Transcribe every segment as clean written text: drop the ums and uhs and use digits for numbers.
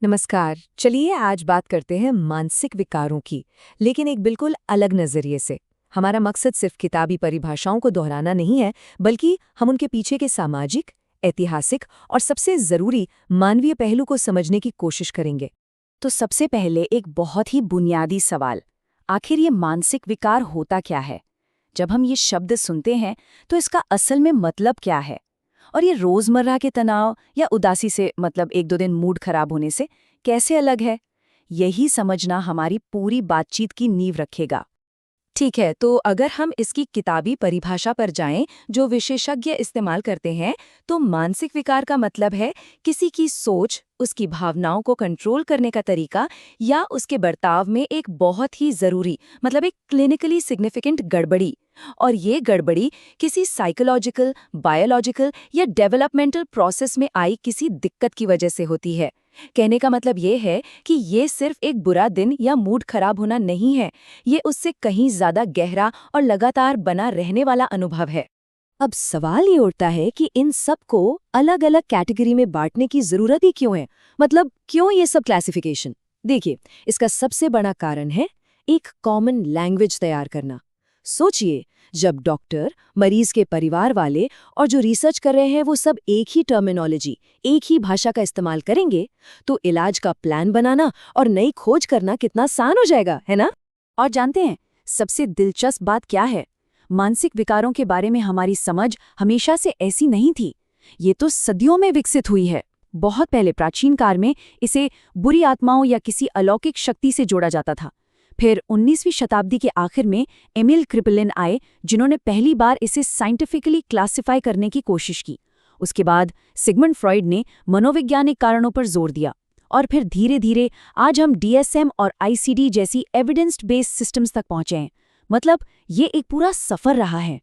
नमस्कार। चलिए आज बात करते हैं मानसिक विकारों की, लेकिन एक बिल्कुल अलग नजरिए से। हमारा मकसद सिर्फ किताबी परिभाषाओं को दोहराना नहीं है, बल्कि हम उनके पीछे के सामाजिक, ऐतिहासिक और सबसे जरूरी मानवीय पहलू को समझने की कोशिश करेंगे। तो सबसे पहले एक बहुत ही बुनियादी सवाल, आखिर ये मानसिक विकार होता क्या है? जब हम ये शब्द सुनते हैं तो इसका असल में मतलब क्या है? और ये रोजमर्रा के तनाव या उदासी से मतलब एक दो दिन मूड खराब होने से कैसे अलग है? यही समझना हमारी पूरी बातचीत की नींव रखेगा। ठीक है, तो अगर हम इसकी किताबी परिभाषा पर जाएं, जो विशेषज्ञ इस्तेमाल करते हैं, तो मानसिक विकार का मतलब है किसी की सोच, उसकी भावनाओं को कंट्रोल करने का तरीका या उसके बर्ताव में एक बहुत ही जरूरी मतलब एक क्लिनिकली सिग्निफिकेंट गड़बड़ी। और ये गड़बड़ी किसी साइकोलॉजिकल, बायोलॉजिकल या डेवलपमेंटल प्रोसेस में आई किसी दिक्कत की वजह से होती है। कहने का मतलब ये है कि ये सिर्फ एक बुरा दिन या मूड खराब होना नहीं है, ये उससे कहीं ज्यादा गहरा और लगातार बना रहने वाला अनुभव है। अब सवाल ये उठता है कि इन सब को अलग अलग कैटेगरी में बांटने की जरूरत ही क्यों है? मतलब क्यों ये सब क्लासिफिकेशन? देखिए, इसका सबसे बड़ा कारण है एक कॉमन लैंग्वेज तैयार करना। सोचिए, जब डॉक्टर, मरीज के परिवार वाले और जो रिसर्च कर रहे हैं वो सब एक ही टर्मिनोलॉजी, एक ही भाषा का इस्तेमाल करेंगे, तो इलाज का प्लान बनाना और नई खोज करना कितना आसान हो जाएगा, है ना? और जानते हैं, सबसे दिलचस्प बात क्या है? मानसिक विकारों के बारे में हमारी समझ हमेशा से ऐसी नहीं थी। ये तो सदियों में विकसित हुई है। बहुत पहले प्राचीन काल में इसे बुरी आत्माओं या किसी अलौकिक शक्ति से जोड़ा जाता था। फिर 19वीं शताब्दी के आखिर में एमिल क्रिपलिन आए, जिन्होंने पहली बार इसे साइंटिफिकली क्लासिफाई करने की कोशिश की। उसके बाद सिगमंड फ्रॉइड ने मनोवैज्ञानिक कारणों पर जोर दिया। और फिर धीरे धीरे आज हम डीएसएम और आईसीडी जैसी एविडेंस बेस्ड सिस्टम्स तक पहुंचे हैं। मतलब ये एक पूरा सफर रहा है।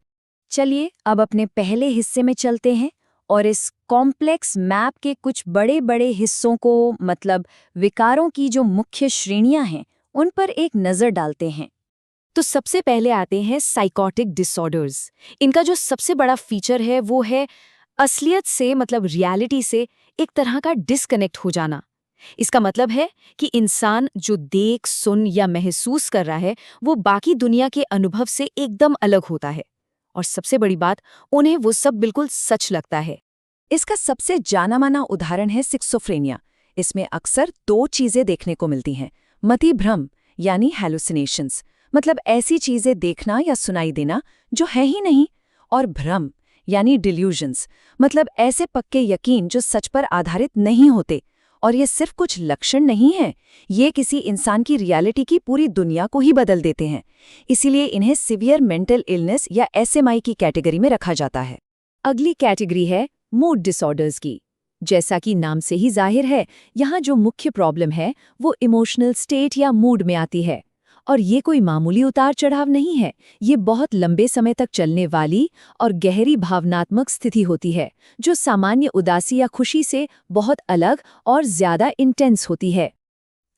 चलिए अब अपने पहले हिस्से में चलते हैं और इस कॉम्प्लेक्स मैप के कुछ बड़े बड़े हिस्सों को मतलब विकारों की जो मुख्य श्रेणियां हैं उन पर एक नज़र डालते हैं। तो सबसे पहले आते हैं साइकोटिक डिसऑर्डर्स। इनका जो सबसे बड़ा फीचर है वो है असलियत से मतलब रियलिटी से एक तरह का डिस्कनेक्ट हो जाना। इसका मतलब है कि इंसान जो देख, सुन या महसूस कर रहा है वो बाकी दुनिया के अनुभव से एकदम अलग होता है। और सबसे बड़ी बात, उन्हें वो सब बिल्कुल सच लगता है। इसका सबसे जाना माना उदाहरण है सिक्सोफ्रेनिया। इसमें अक्सर दो चीजें देखने को मिलती हैं। मति भ्रम यानी हैलुसिनेशंस, मतलब ऐसी चीजें देखना या सुनाई देना जो है ही नहीं, और भ्रम यानी डिल्यूजन्स, मतलब ऐसे पक्के यकीन जो सच पर आधारित नहीं होते। और ये सिर्फ कुछ लक्षण नहीं है, ये किसी इंसान की रियलिटी की पूरी दुनिया को ही बदल देते हैं। इसीलिए इन्हें सिवियर मेंटल इलनेस या एसएमआई की कैटेगरी में रखा जाता है। अगली कैटेगरी है मूड डिसऑर्डर्स की। जैसा कि नाम से ही जाहिर है, यहाँ जो मुख्य प्रॉब्लम है वो इमोशनल स्टेट या मूड में आती है। और ये कोई मामूली उतार चढ़ाव नहीं है, ये बहुत लंबे समय तक चलने वाली और गहरी भावनात्मक स्थिति होती है, जो सामान्य उदासी या खुशी से बहुत अलग और ज्यादा इंटेंस होती है।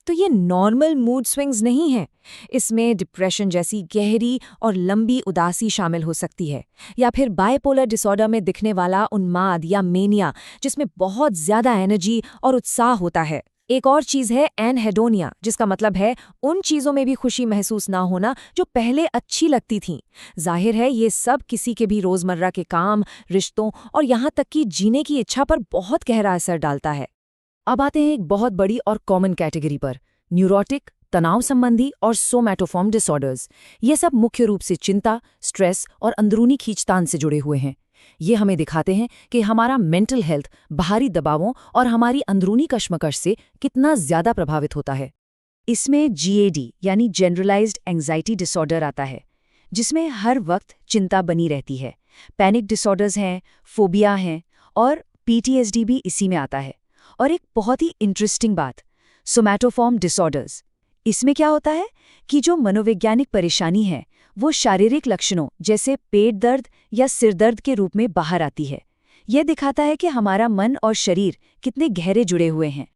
तो ये नॉर्मल मूड स्विंग्स नहीं हैं। इसमें डिप्रेशन जैसी गहरी और लंबी उदासी शामिल हो सकती है, या फिर बाइपोलर डिसऑर्डर में दिखने वाला उन्माद या मेनिया, जिसमें बहुत ज्यादा एनर्जी और उत्साह होता है। एक और चीज है एनहेडोनिया, जिसका मतलब है उन चीजों में भी खुशी महसूस ना होना जो पहले अच्छी लगती थीं। जाहिर है ये सब किसी के भी रोजमर्रा के काम, रिश्तों और यहाँ तक कि जीने की इच्छा पर बहुत गहरा असर डालता है। अब आते हैं एक बहुत बड़ी और कॉमन कैटेगरी पर, न्यूरोटिक, तनाव संबंधी और सोमैटोफॉर्म डिसऑर्डर्स। ये सब मुख्य रूप से चिंता, स्ट्रेस और अंदरूनी खींचतान से जुड़े हुए हैं। ये हमें दिखाते हैं कि हमारा मेंटल हेल्थ बाहरी दबावों और हमारी अंदरूनी कश्मकश से कितना ज्यादा प्रभावित होता है। इसमें जीएडी यानी जनरलाइज्ड एंजाइटी डिसऑर्डर आता है, जिसमें हर वक्त चिंता बनी रहती है। पैनिक डिसऑर्डर्स हैं, फोबिया हैं और पीटीएसडी भी इसी में आता है। और एक बहुत ही इंटरेस्टिंग बात, सोमैटोफॉर्म डिसऑर्डर्स। इसमें क्या होता है कि जो मनोवैज्ञानिक परेशानी है वो शारीरिक लक्षणों जैसे पेट दर्द या सिर दर्द के रूप में बाहर आती है। यह दिखाता है कि हमारा मन और शरीर कितने गहरे जुड़े हुए हैं।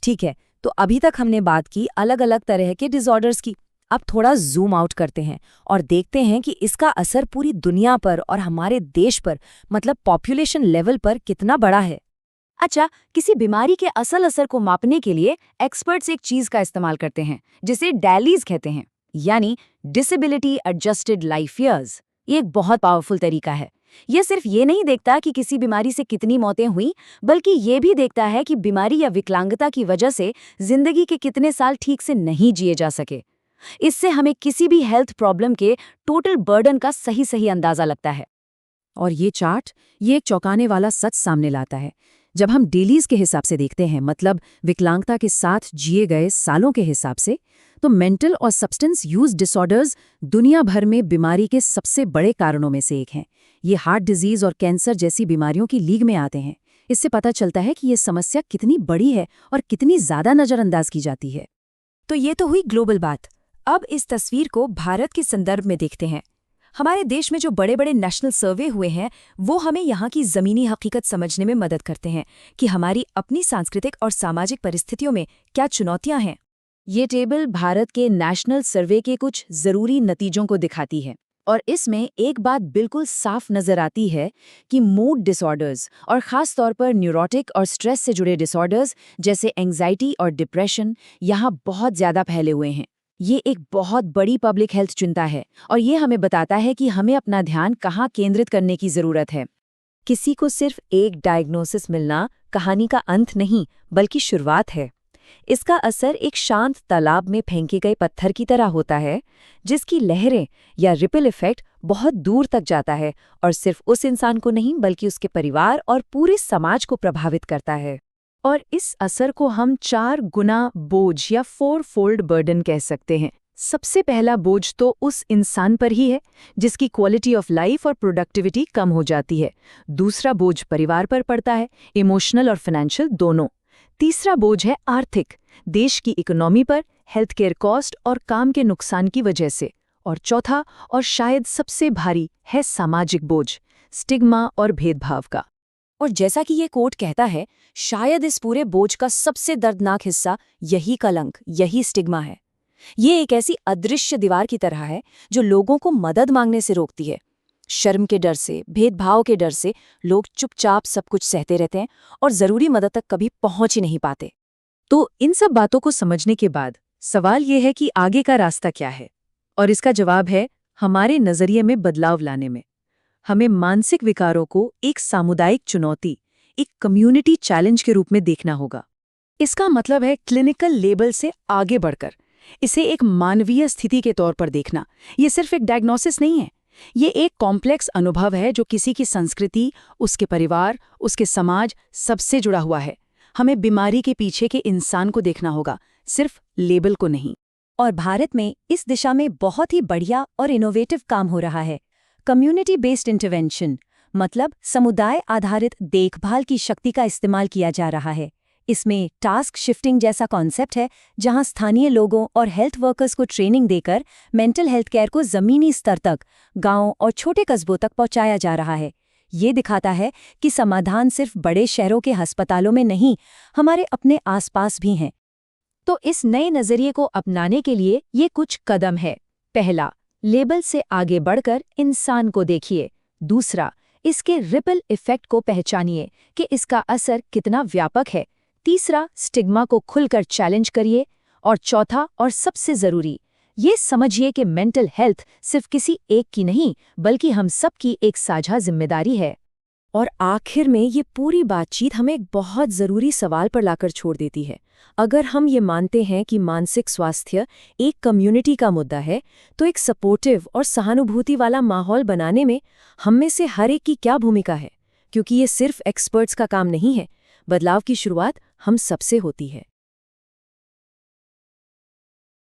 ठीक है, तो अभी तक हमने बात की अलग अलग तरह के डिसऑर्डर्स की। अब थोड़ा जूम आउट करते हैं और देखते हैं कि इसका असर पूरी दुनिया पर और हमारे देश पर मतलब पॉपुलेशन लेवल पर कितना बड़ा है। अच्छा, किसी बीमारी के असल असर को मापने के लिए एक्सपर्ट्स एक चीज का इस्तेमाल करते हैं जिसे डैलीज कहते हैं, यानी डिसेबिलिटी एडजस्टेड लाइफ ईयर्स। ये एक बहुत पावरफुल तरीका है। यह सिर्फ ये नहीं देखता कि किसी बीमारी से कितनी मौतें हुई, बल्कि ये भी देखता है कि बीमारी या विकलांगता की वजह से जिंदगी के कितने साल ठीक से नहीं जिए जा सके। इससे हमें किसी भी हेल्थ प्रॉब्लम के टोटल बर्डन का सही सही अंदाजा लगता है। और ये चार्ट ये एक चौंकाने वाला सच सामने लाता है। जब हम डेलीज के हिसाब से देखते हैं, मतलब विकलांगता के साथ जिए गए सालों के हिसाब से, तो मेंटल और सब्सटेंस यूज डिसऑर्डर्स दुनिया भर में बीमारी के सबसे बड़े कारणों में से एक हैं। ये हार्ट डिजीज और कैंसर जैसी बीमारियों की लीग में आते हैं। इससे पता चलता है कि ये समस्या कितनी बड़ी है और कितनी ज्यादा नजरअंदाज की जाती है। तो ये तो हुई ग्लोबल बात। अब इस तस्वीर को भारत के संदर्भ में देखते हैं। हमारे देश में जो बड़े बड़े नेशनल सर्वे हुए हैं, वो हमें यहाँ की ज़मीनी हकीकत समझने में मदद करते हैं कि हमारी अपनी सांस्कृतिक और सामाजिक परिस्थितियों में क्या चुनौतियाँ हैं। ये टेबल भारत के नेशनल सर्वे के कुछ ज़रूरी नतीजों को दिखाती है, और इसमें एक बात बिल्कुल साफ नजर आती है कि मूड डिसऑर्डर्स, और ख़ास तौर पर न्यूरोटिक और स्ट्रेस से जुड़े डिसऑर्डर्स जैसे एंग्जाइटी और डिप्रेशन यहाँ बहुत ज़्यादा फैले हुए हैं। ये एक बहुत बड़ी पब्लिक हेल्थ चिंता है, और ये हमें बताता है कि हमें अपना ध्यान कहाँ केंद्रित करने की ज़रूरत है। किसी को सिर्फ एक डायग्नोसिस मिलना कहानी का अंत नहीं, बल्कि शुरुआत है। इसका असर एक शांत तालाब में फेंके गए पत्थर की तरह होता है, जिसकी लहरें या रिपल इफेक्ट बहुत दूर तक जाता है और सिर्फ उस इंसान को नहीं, बल्कि उसके परिवार और पूरे समाज को प्रभावित करता है। और इस असर को हम 4 गुना बोझ या 4-fold बर्डन कह सकते हैं। सबसे पहला बोझ तो उस इंसान पर ही है जिसकी क्वालिटी ऑफ लाइफ और प्रोडक्टिविटी कम हो जाती है। दूसरा बोझ परिवार पर पड़ता है, इमोशनल और फाइनेंशियल दोनों। तीसरा बोझ है आर्थिक, देश की इकोनॉमी पर, हेल्थ केयर कॉस्ट और काम के नुकसान की वजह से। और चौथा और शायद सबसे भारी है सामाजिक बोझ, स्टिग्मा और भेदभाव का। और जैसा कि ये कोट कहता है, शायद इस पूरे बोझ का सबसे दर्दनाक हिस्सा यही कलंक, यही स्टिग्मा है। ये एक ऐसी अदृश्य दीवार की तरह है जो लोगों को मदद मांगने से रोकती है। शर्म के डर से, भेदभाव के डर से लोग चुपचाप सब कुछ सहते रहते हैं और जरूरी मदद तक कभी पहुंच ही नहीं पाते। तो इन सब बातों को समझने के बाद सवाल ये है कि आगे का रास्ता क्या है, और इसका जवाब है हमारे नजरिए में बदलाव लाने में। हमें मानसिक विकारों को एक सामुदायिक चुनौती, एक कम्युनिटी चैलेंज के रूप में देखना होगा। इसका मतलब है क्लिनिकल लेबल से आगे बढ़कर इसे एक मानवीय स्थिति के तौर पर देखना। ये सिर्फ एक डायग्नोसिस नहीं है, ये एक कॉम्प्लेक्स अनुभव है जो किसी की संस्कृति, उसके परिवार, उसके समाज सबसे जुड़ा हुआ है। हमें बीमारी के पीछे के इंसान को देखना होगा, सिर्फ लेबल को नहीं। और भारत में इस दिशा में बहुत ही बढ़िया और इनोवेटिव काम हो रहा है। कम्युनिटी बेस्ड इंटरवेंशन, मतलब समुदाय आधारित देखभाल की शक्ति का इस्तेमाल किया जा रहा है। इसमें टास्क शिफ्टिंग जैसा कॉन्सेप्ट है, जहां स्थानीय लोगों और हेल्थ वर्कर्स को ट्रेनिंग देकर मेंटल हेल्थ केयर को ज़मीनी स्तर तक, गांव और छोटे कस्बों तक पहुंचाया जा रहा है। ये दिखाता है कि समाधान सिर्फ बड़े शहरों के अस्पतालों में नहीं, हमारे अपने आसपास भी हैं। तो इस नए नज़रिए को अपनाने के लिए ये कुछ कदम है। पहला, लेबल से आगे बढ़कर इंसान को देखिए। दूसरा, इसके रिपल इफेक्ट को पहचानिए कि इसका असर कितना व्यापक है। तीसरा, स्टिग्मा को खुलकर चैलेंज करिए। और चौथा और सबसे ज़रूरी, ये समझिए कि मेंटल हेल्थ सिर्फ किसी एक की नहीं, बल्कि हम सब की एक साझा जिम्मेदारी है। और आखिर में ये पूरी बातचीत हमें एक बहुत ज़रूरी सवाल पर लाकर छोड़ देती है। अगर हम ये मानते हैं कि मानसिक स्वास्थ्य एक कम्युनिटी का मुद्दा है, तो एक सपोर्टिव और सहानुभूति वाला माहौल बनाने में हम में से हर एक की क्या भूमिका है? क्योंकि ये सिर्फ एक्सपर्ट्स का काम नहीं है, बदलाव की शुरुआत हम सबसे होती है।